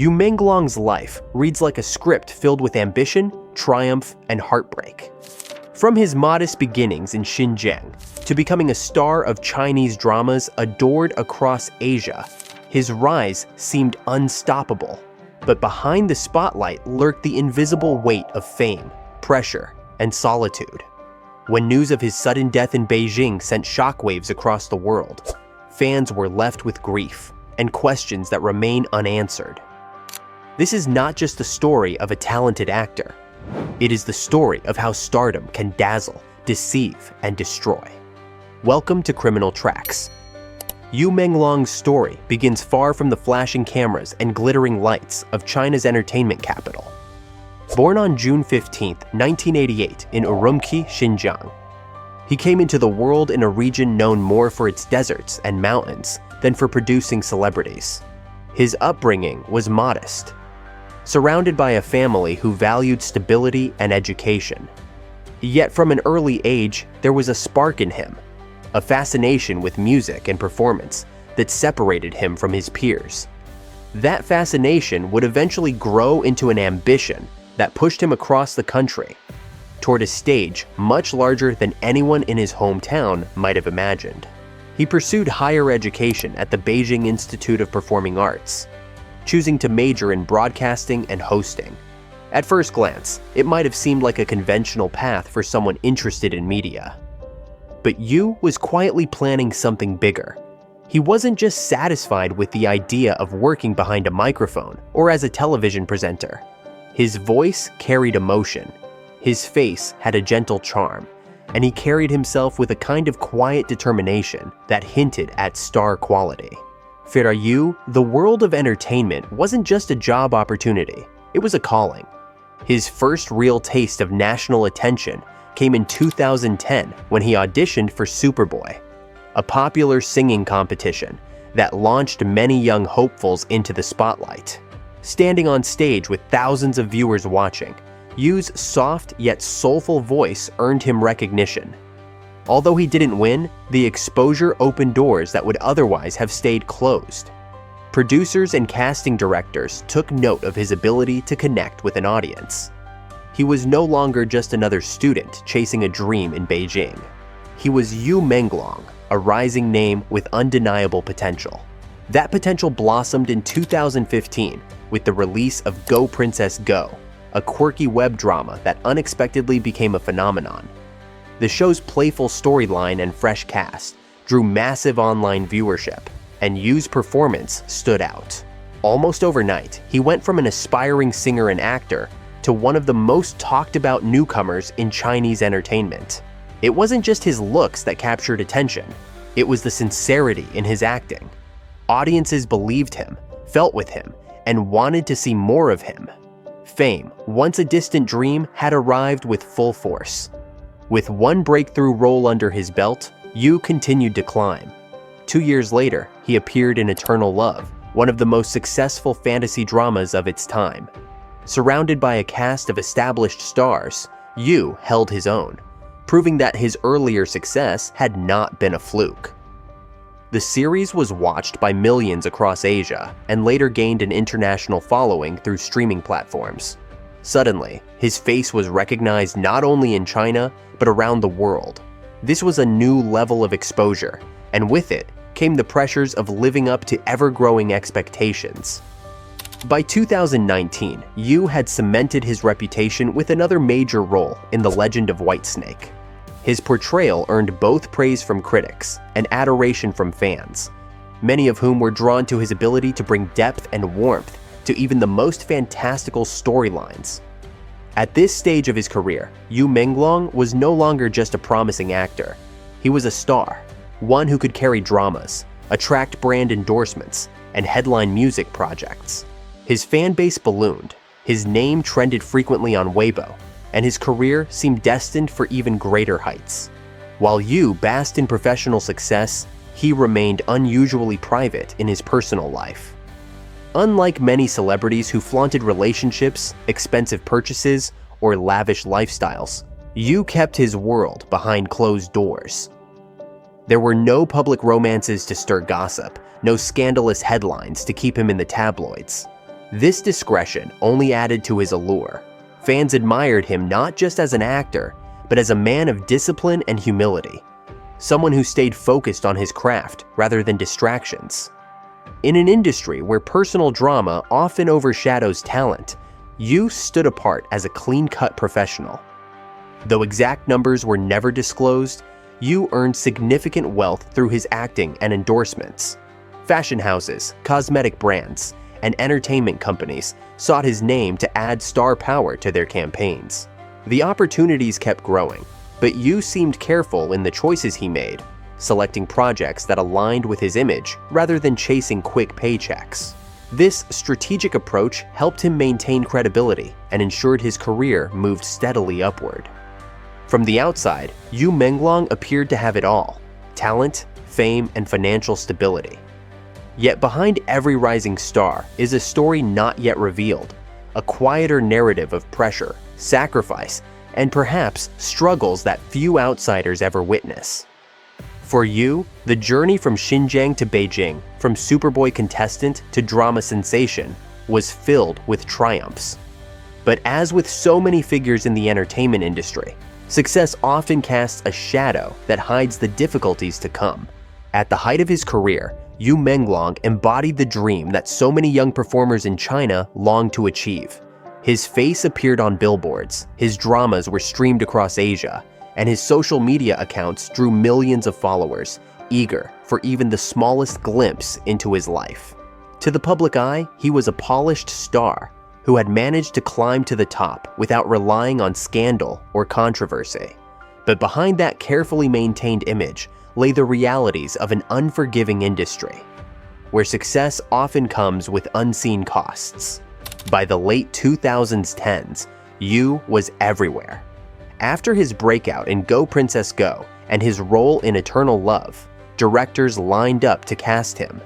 Menglong's life reads like a script filled with ambition, triumph, and heartbreak. From his modest beginnings in Xinjiang to becoming a star of Chinese dramas adored across Asia, his rise seemed unstoppable. But behind the spotlight lurked the invisible weight of fame, pressure, and solitude. When news of his sudden death in Beijing sent shockwaves across the world, fans were left with grief and questions that remain unanswered. This is not just the story of a talented actor. It is the story of how stardom can dazzle, deceive, and destroy. Welcome to Criminal Tracks. Menglong's story begins far from the flashing cameras and glittering lights of China's entertainment capital. Born on June 15, 1988 in Urumqi, Xinjiang, he came into the world in a region known more for its deserts and mountains than for producing celebrities. His upbringing was modest, surrounded by a family who valued stability and education. Yet from an early age, there was a spark in him, a fascination with music and performance that separated him from his peers. That fascination would eventually grow into an ambition that pushed him across the country, toward a stage much larger than anyone in his hometown might have imagined. He pursued higher education at the Beijing Institute of Performing Arts, choosing to major in broadcasting and hosting. At first glance, it might have seemed like a conventional path for someone interested in media. But Yu was quietly planning something bigger. He wasn't just satisfied with the idea of working behind a microphone or as a television presenter. His voice carried emotion, his face had a gentle charm, and he carried himself with a kind of quiet determination that hinted at star quality. For Yu, the world of entertainment wasn't just a job opportunity, it was a calling. His first real taste of national attention came in 2010 when he auditioned for Superboy, a popular singing competition that launched many young hopefuls into the spotlight. Standing on stage with thousands of viewers watching, Yu's soft yet soulful voice earned him recognition. Although he didn't win, the exposure opened doors that would otherwise have stayed closed. Producers and casting directors took note of his ability to connect with an audience. He was no longer just another student chasing a dream in Beijing. He was Yu Menglong, a rising name with undeniable potential. That potential blossomed in 2015 with the release of Go Princess Go, a quirky web drama that unexpectedly became a phenomenon. The show's playful storyline and fresh cast drew massive online viewership, and Yu's performance stood out. Almost overnight, he went from an aspiring singer and actor to one of the most talked about newcomers in Chinese entertainment. It wasn't just his looks that captured attention, it was the sincerity in his acting. Audiences believed him, felt with him, and wanted to see more of him. Fame, once a distant dream, had arrived with full force. With one breakthrough role under his belt, Yu continued to climb. 2 years later, he appeared in Eternal Love, one of the most successful fantasy dramas of its time. Surrounded by a cast of established stars, Yu held his own, proving that his earlier success had not been a fluke. The series was watched by millions across Asia and later gained an international following through streaming platforms. Suddenly, his face was recognized not only in China, but around the world. This was a new level of exposure, and with it came the pressures of living up to ever-growing expectations. By 2019, Yu had cemented his reputation with another major role in The Legend of Whitesnake. His portrayal earned both praise from critics and adoration from fans, many of whom were drawn to his ability to bring depth and warmth to even the most fantastical storylines. At this stage of his career, Yu Menglong was no longer just a promising actor. He was a star, one who could carry dramas, attract brand endorsements, and headline music projects. His fan base ballooned, his name trended frequently on Weibo, and his career seemed destined for even greater heights. While Yu basked in professional success, he remained unusually private in his personal life. Unlike many celebrities who flaunted relationships, expensive purchases, or lavish lifestyles, Yu kept his world behind closed doors. There were no public romances to stir gossip, no scandalous headlines to keep him in the tabloids. This discretion only added to his allure. Fans admired him not just as an actor, but as a man of discipline and humility, someone who stayed focused on his craft rather than distractions. In an industry where personal drama often overshadows talent, Yu stood apart as a clean-cut professional. Though exact numbers were never disclosed, Yu earned significant wealth through his acting and endorsements. Fashion houses, cosmetic brands, and entertainment companies sought his name to add star power to their campaigns. The opportunities kept growing, but Yu seemed careful in the choices he made, selecting projects that aligned with his image rather than chasing quick paychecks. This strategic approach helped him maintain credibility and ensured his career moved steadily upward. From the outside, Yu Menglong appeared to have it all: talent, fame, and financial stability. Yet behind every rising star is a story not yet revealed, a quieter narrative of pressure, sacrifice, and perhaps struggles that few outsiders ever witness. For Yu, the journey from Xinjiang to Beijing, from Superboy contestant to drama sensation, was filled with triumphs. But as with so many figures in the entertainment industry, success often casts a shadow that hides the difficulties to come. At the height of his career, Yu Menglong embodied the dream that so many young performers in China longed to achieve. His face appeared on billboards, his dramas were streamed across Asia, and his social media accounts drew millions of followers, eager for even the smallest glimpse into his life. To the public eye, he was a polished star who had managed to climb to the top without relying on scandal or controversy. But behind that carefully maintained image lay the realities of an unforgiving industry, where success often comes with unseen costs. By the late 2010s, Yu was everywhere. After his breakout in Go Princess Go and his role in Eternal Love, directors lined up to cast him.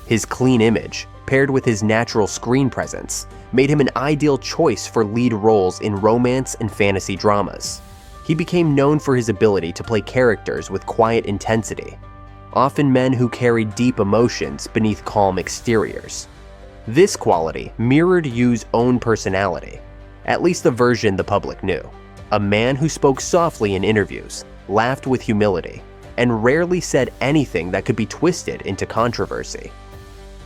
His clean image, paired with his natural screen presence, made him an ideal choice for lead roles in romance and fantasy dramas. He became known for his ability to play characters with quiet intensity, often men who carried deep emotions beneath calm exteriors. This quality mirrored Yu's own personality, at least the version the public knew. A man who spoke softly in interviews, laughed with humility, and rarely said anything that could be twisted into controversy.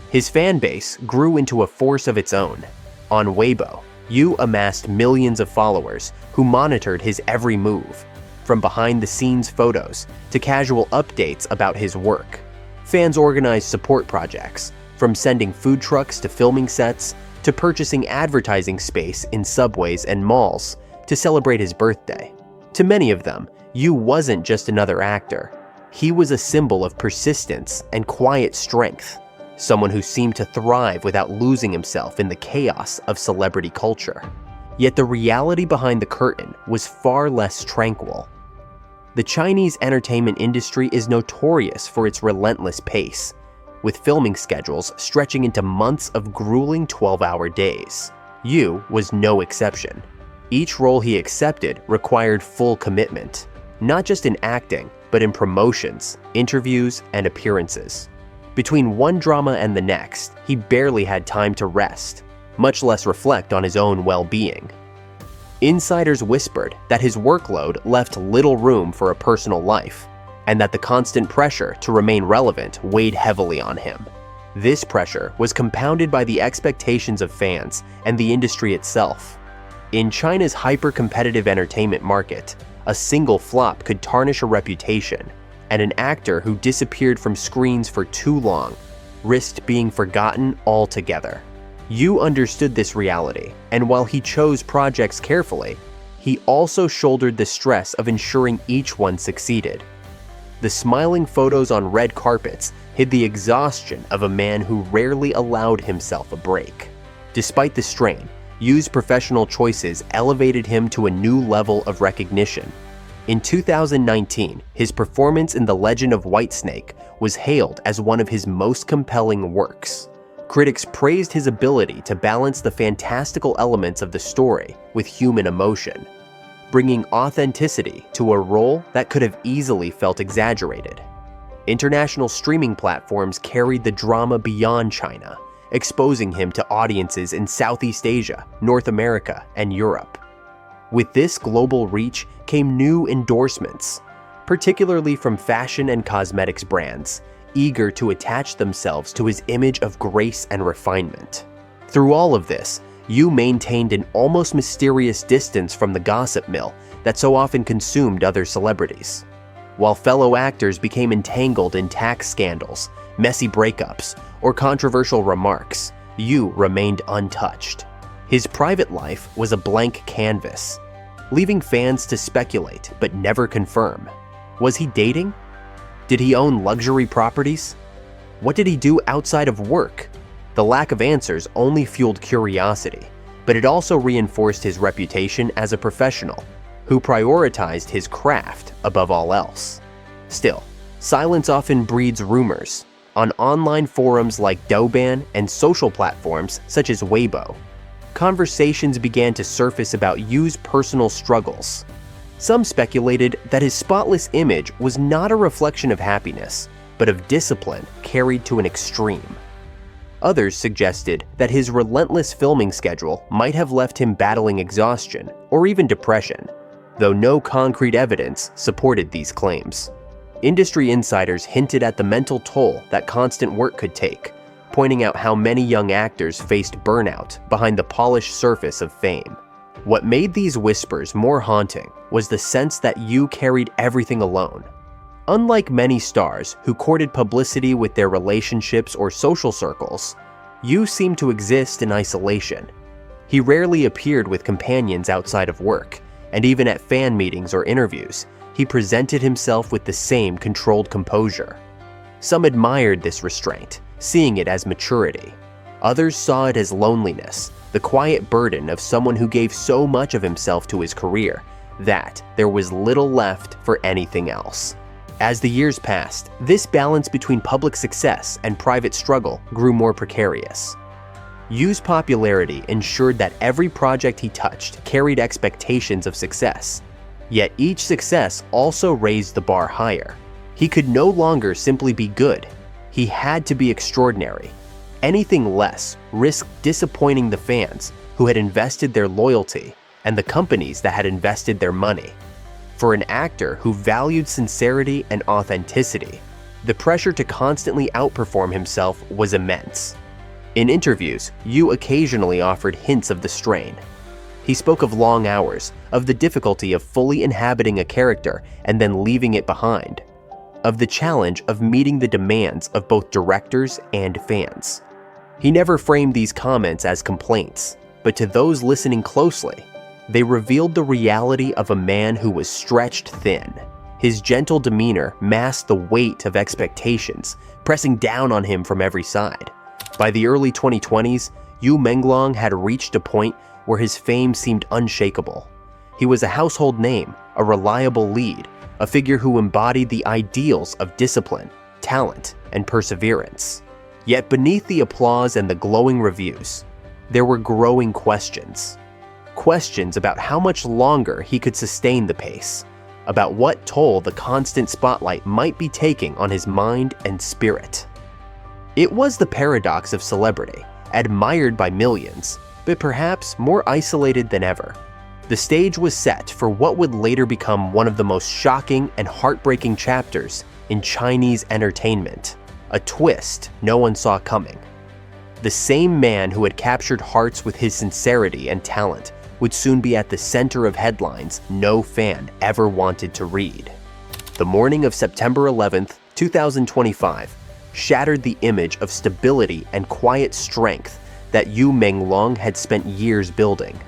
His fan base grew into a force of its own. On Weibo, Yu amassed millions of followers who monitored his every move, from behind-the-scenes photos to casual updates about his work. Fans organized support projects, from sending food trucks to filming sets, to purchasing advertising space in subways and malls to celebrate his birthday. To many of them, Yu wasn't just another actor. He was a symbol of persistence and quiet strength, someone who seemed to thrive without losing himself in the chaos of celebrity culture. Yet the reality behind the curtain was far less tranquil. The Chinese entertainment industry is notorious for its relentless pace, with filming schedules stretching into months of grueling 12-hour days. Yu was no exception. Each role he accepted required full commitment, not just in acting, but in promotions, interviews, and appearances. Between one drama and the next, he barely had time to rest, much less reflect on his own well-being. Insiders whispered that his workload left little room for a personal life, and that the constant pressure to remain relevant weighed heavily on him. This pressure was compounded by the expectations of fans and the industry itself. In China's hyper-competitive entertainment market, a single flop could tarnish a reputation, and an actor who disappeared from screens for too long risked being forgotten altogether. Yu understood this reality, and while he chose projects carefully, he also shouldered the stress of ensuring each one succeeded. The smiling photos on red carpets hid the exhaustion of a man who rarely allowed himself a break. Despite the strain, Yu's professional choices elevated him to a new level of recognition. In 2019, his performance in The Legend of Whitesnake was hailed as one of his most compelling works. Critics praised his ability to balance the fantastical elements of the story with human emotion, bringing authenticity to a role that could have easily felt exaggerated. International streaming platforms carried the drama beyond China, exposing him to audiences in Southeast Asia, North America, and Europe. With this global reach came new endorsements, particularly from fashion and cosmetics brands, eager to attach themselves to his image of grace and refinement. Through all of this, Yu maintained an almost mysterious distance from the gossip mill that so often consumed other celebrities. While fellow actors became entangled in tax scandals, messy breakups, or controversial remarks, Yu remained untouched. His private life was a blank canvas, leaving fans to speculate but never confirm. Was he dating? Did he own luxury properties? What did he do outside of work? The lack of answers only fueled curiosity, but it also reinforced his reputation as a professional who prioritized his craft above all else. Still, silence often breeds rumors. On online forums like Douban and social platforms such as Weibo, conversations began to surface about Yu's personal struggles. Some speculated that his spotless image was not a reflection of happiness, but of discipline carried to an extreme. Others suggested that his relentless filming schedule might have left him battling exhaustion or even depression, though no concrete evidence supported these claims. Industry insiders hinted at the mental toll that constant work could take, pointing out how many young actors faced burnout behind the polished surface of fame. What made these whispers more haunting was the sense that Yu carried everything alone. Unlike many stars who courted publicity with their relationships or social circles, Yu seemed to exist in isolation. He rarely appeared with companions outside of work, and even at fan meetings or interviews, he presented himself with the same controlled composure. Some admired this restraint, seeing it as maturity. Others saw it as loneliness, the quiet burden of someone who gave so much of himself to his career that there was little left for anything else. As the years passed, this balance between public success and private struggle grew more precarious. Yu's popularity ensured that every project he touched carried expectations of success. Yet each success also raised the bar higher. He could no longer simply be good. He had to be extraordinary. Anything less risked disappointing the fans who had invested their loyalty and the companies that had invested their money. For an actor who valued sincerity and authenticity, the pressure to constantly outperform himself was immense. In interviews, Yu occasionally offered hints of the strain. He spoke of long hours, of the difficulty of fully inhabiting a character and then leaving it behind, of the challenge of meeting the demands of both directors and fans. He never framed these comments as complaints, but to those listening closely, they revealed the reality of a man who was stretched thin. His gentle demeanor masked the weight of expectations, pressing down on him from every side. By the early 2020s, Yu Menglong had reached a point where his fame seemed unshakable. He was a household name, a reliable lead, a figure who embodied the ideals of discipline, talent, and perseverance. Yet beneath the applause and the glowing reviews, there were growing questions. Questions about how much longer he could sustain the pace, about what toll the constant spotlight might be taking on his mind and spirit. It was the paradox of celebrity, admired by millions, but perhaps more isolated than ever. The stage was set for what would later become one of the most shocking and heartbreaking chapters in Chinese entertainment, a twist no one saw coming. The same man who had captured hearts with his sincerity and talent would soon be at the center of headlines no fan ever wanted to read. The morning of September 11th, 2025, shattered the image of stability and quiet strength that Yu Menglong had spent years building.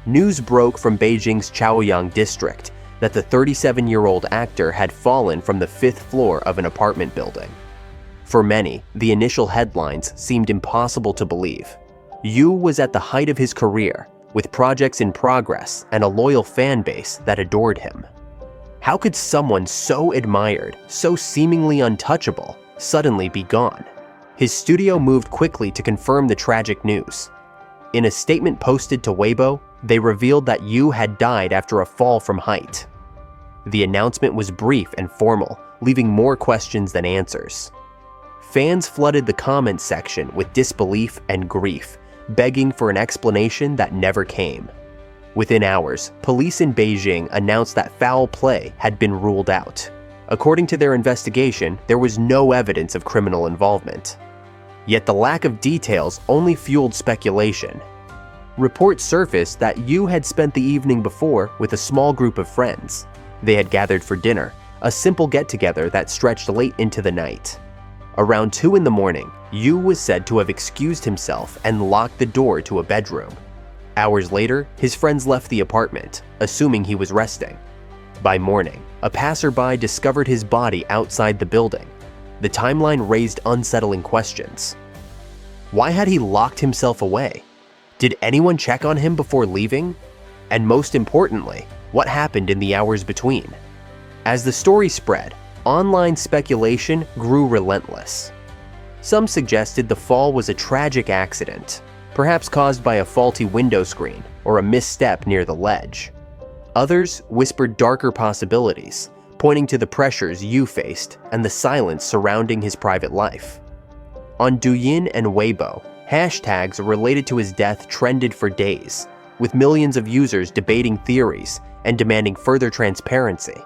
News broke from Beijing's Chaoyang district that the 37-year-old actor had fallen from the 5th floor of an apartment building. For many, the initial headlines seemed impossible to believe. Yu was at the height of his career, with projects in progress and a loyal fan base that adored him. How could someone so admired, so seemingly untouchable, suddenly be gone? His studio moved quickly to confirm the tragic news. In a statement posted to Weibo, they revealed that Yu had died after a fall from height. The announcement was brief and formal, leaving more questions than answers. Fans flooded the comments section with disbelief and grief, begging for an explanation that never came. Within hours, police in Beijing announced that foul play had been ruled out. According to their investigation, there was no evidence of criminal involvement. Yet the lack of details only fueled speculation. Reports surfaced that Yu had spent the evening before with a small group of friends. They had gathered for dinner, a simple get-together that stretched late into the night. Around 2 in the morning, Yu was said to have excused himself and locked the door to a bedroom. Hours later, his friends left the apartment, assuming he was resting. By morning, a passerby discovered his body outside the building. The timeline raised unsettling questions. Why had he locked himself away? Did anyone check on him before leaving? And most importantly, what happened in the hours between? As the story spread, online speculation grew relentless. Some suggested the fall was a tragic accident, perhaps caused by a faulty window screen or a misstep near the ledge. Others whispered darker possibilities, pointing to the pressures Yu faced and the silence surrounding his private life. On Douyin and Weibo, hashtags related to his death trended for days, with millions of users debating theories and demanding further transparency.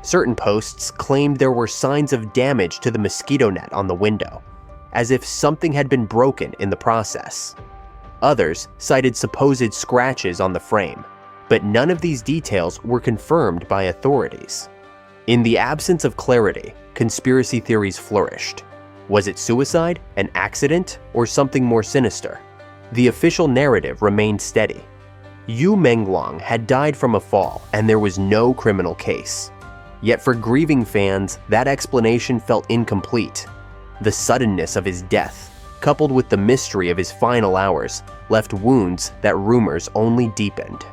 Certain posts claimed there were signs of damage to the mosquito net on the window, as if something had been broken in the process. Others cited supposed scratches on the frame, but none of these details were confirmed by authorities. In the absence of clarity, conspiracy theories flourished. Was it suicide, an accident, or something more sinister? The official narrative remained steady. Yu Menglong had died from a fall, and there was no criminal case. Yet for grieving fans, that explanation felt incomplete. The suddenness of his death, coupled with the mystery of his final hours, left wounds that rumors only deepened.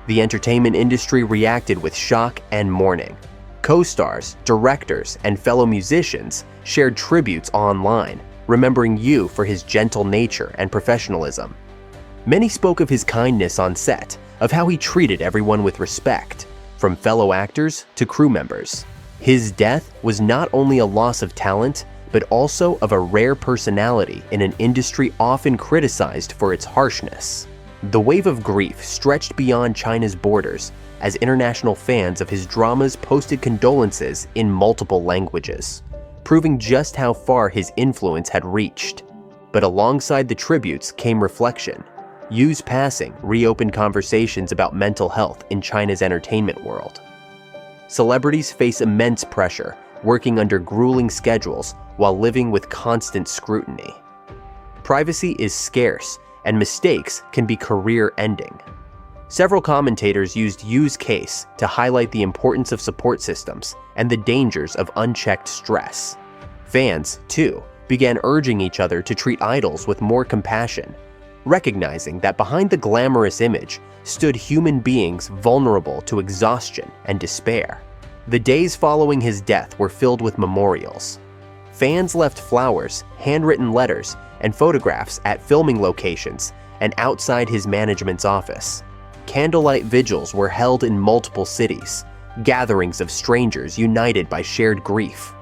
The entertainment industry reacted with shock and mourning. Co-stars, directors, and fellow musicians shared tributes online, remembering Yu for his gentle nature and professionalism. Many spoke of his kindness on set, of how he treated everyone with respect, from fellow actors to crew members. His death was not only a loss of talent, but also of a rare personality in an industry often criticized for its harshness. The wave of grief stretched beyond China's borders as international fans of his dramas posted condolences in multiple languages, proving just how far his influence had reached. But alongside the tributes came reflection. Yu's passing reopened conversations about mental health in China's entertainment world. Celebrities face immense pressure, working under grueling schedules while living with constant scrutiny. Privacy is scarce, and mistakes can be career-ending. Several commentators used Yu's case to highlight the importance of support systems and the dangers of unchecked stress. Fans, too, began urging each other to treat idols with more compassion, recognizing that behind the glamorous image stood human beings vulnerable to exhaustion and despair. The days following his death were filled with memorials. Fans left flowers, handwritten letters, and photographs at filming locations and outside his management's office. Candlelight vigils were held in multiple cities, gatherings of strangers united by shared grief.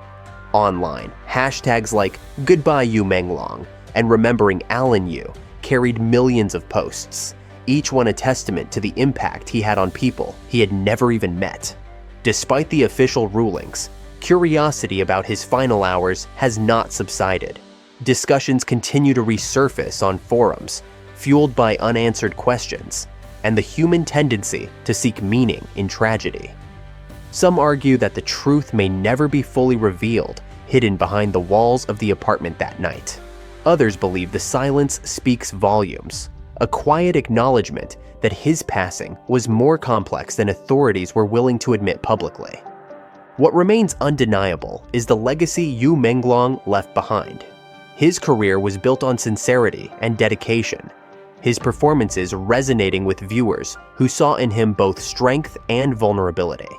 Online, hashtags like "Goodbye Yu Menglong" and "Remembering Alan Yu" carried millions of posts, each one a testament to the impact he had on people he had never even met. Despite the official rulings, curiosity about his final hours has not subsided. Discussions continue to resurface on forums, fueled by unanswered questions and the human tendency to seek meaning in tragedy. Some argue that the truth may never be fully revealed, hidden behind the walls of the apartment that night. Others believe the silence speaks volumes, a quiet acknowledgement that his passing was more complex than authorities were willing to admit publicly. What remains undeniable is the legacy Yu Menglong left behind. His career was built on sincerity and dedication, his performances resonating with viewers who saw in him both strength and vulnerability.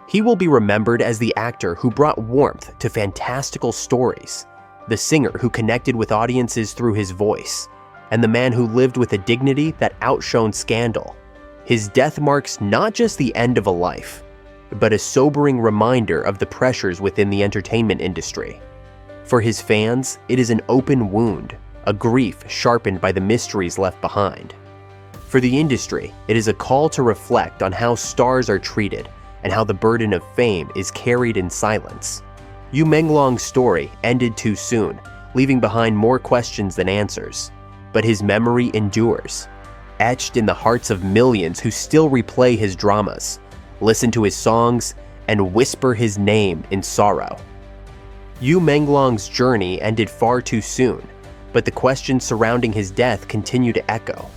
He will be remembered as the actor who brought warmth to fantastical stories, the singer who connected with audiences through his voice, and the man who lived with a dignity that outshone scandal. His death marks not just the end of a life, but a sobering reminder of the pressures within the entertainment industry. For his fans, it is an open wound, a grief sharpened by the mysteries left behind. For the industry, it is a call to reflect on how stars are treated and how the burden of fame is carried in silence. Menglong's story ended too soon, leaving behind more questions than answers. But his memory endures, etched in the hearts of millions who still replay his dramas, listen to his songs, and whisper his name in sorrow. Menglong's journey ended far too soon, but the questions surrounding his death continue to echo.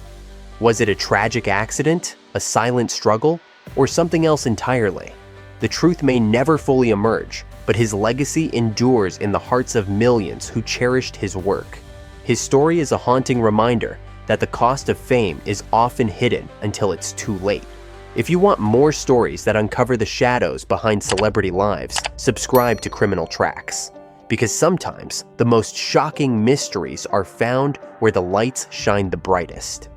Was it a tragic accident, a silent struggle, or something else entirely? The truth may never fully emerge, but his legacy endures in the hearts of millions who cherished his work. His story is a haunting reminder that the cost of fame is often hidden until it's too late. If you want more stories that uncover the shadows behind celebrity lives, subscribe to Criminal Tracks. Because sometimes the most shocking mysteries are found where the lights shine the brightest.